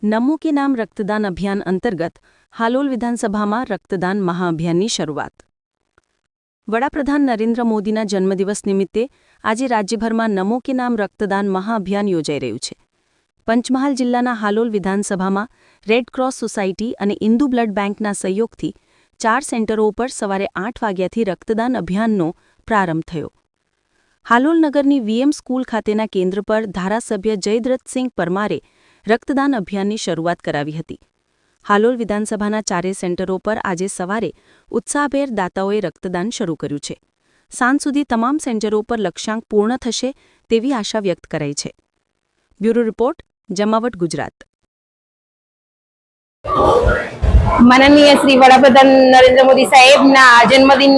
નમો કે નામ રક્તદાન અભિયાન અંતર્ગત હાલોલ વિધાનસભામાં રક્તદાન મહાઅભિયાનની શરૂઆત। વડાપ્રધાન નરેન્દ્ર મોદીના જન્મદિવસ નિમિત્તે આજે રાજ્યભરમાં નમો કે નામ રક્તદાન મહાઅભિયાન યોજાઈ રહ્યું છે। પંચમહાલ જિલ્લાના હાલોલ વિધાનસભામાં રેડ ક્રોસ સોસાયટી અને ઇન્દુ બ્લડ બેંકના સહયોગથી 4 સેન્ટરો ઉપર સવારે 8 વાગ્યાથી રક્તદાન અભિયાનનો પ્રારંભ થયો। હાલોલ નગરની વીએમ સ્કૂલ ખાતેના કેન્દ્ર પર ધારાસભ્ય જયદ્રથસિંહ પરમારે રક્તદાન અભિયાનની શરૂઆત કરાવી હતી। હાલોલ વિધાનસભાના 4 સેન્ટરો પર આજે સવારે ઉત્સાહભેર દાતાઓએ રક્તદાન શરૂ કર્યું છે। સાંજ સુધી તમામ સેન્ટરો પર લક્ષ્યાંક પૂર્ણ થશે તેવી આશા વ્યક્ત કરાઈ છે। બ્યુરો રિપોર્ટ, જમાવટ ગુજરાત। माननीय श्री वडाप्रधान नरेंद्र मोदी साहेब ना जन्मदिन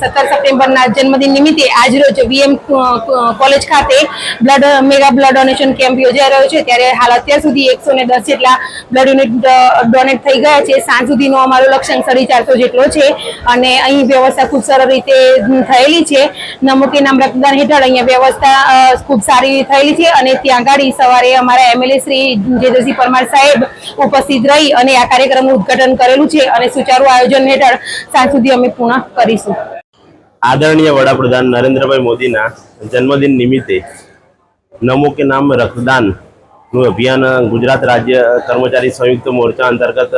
17 सप्टेम्बर ना जन्मदिन निमित्ते आज रोज वीएम कॉलेज खाते blood mega blood donation camp योजाई रह्यो छे। त्यारे हाल अत्यार सुधी 110 जेटला ब्लड युनिट डोनेट थई गया छे। सांज सुधीनो अमारो लक्ष्यांक 450 जेटलो छे अने अहीं व्यवस्था खूब सरळ रीते थयेली छे। नमो के नाम रक्तदान हेठळ अहीं व्यवस्था खूब सारी थयेली छे अने त्यां आगाड़ी सवारे अमारा एमएलए श्री जयद्रथसिंह परमार साहेब उपस्थित रही अने आ कार्यक्रमनुं उद्घाटन करेलू छे अने सुचारू आयोजन हेठळ सांज सुधी अमे पूर्ण करीशुं। आदरणीय वडाप्रधान नरेंद्रभाई मोदीना जन्मदिन निमित्ते नमो के नाम रक्तदान अभियान गुजरात राज्य कर्मचारी संयुक्त मोर्चा अंतर्गत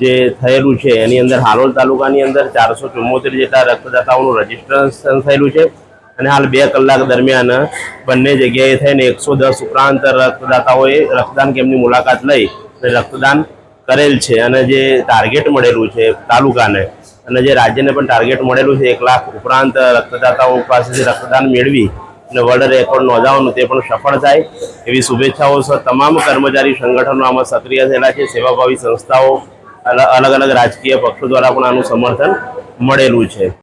जे थयेलू छे एनी अंदर हालोल तालुकानी अंदर 474 जेटला रक्तदाताओनुं रजिस्ट्रेशन थयेलू छे अने हाल 2 कलाक दरमियान बंने जग्याए थईने 110 उपरांत रक्तदाताओए रक्तदान केम्पनी मुलाकात लई रक्तदान करेल छे अने जे टार्गेट मळेलुं छे तालुकाने अने जे राज्यने पण टार्गेट मळेलुं छे 1 लाख उपरांत रक्तदाताओ पासेथी रक्तदान मेळवी अने वर्ल्ड रेकॉर्ड नोंधाववानुं ते पण सफल थाय एवी शुभेच्छाओ सह तमाम कर्मचारी संगठनो आमां सक्रिय थयेला छे। सेवाभावी संस्थाओ अलग अलग राजकीय पक्षो द्वारा पण आनुं समर्थन मळेलुं छे।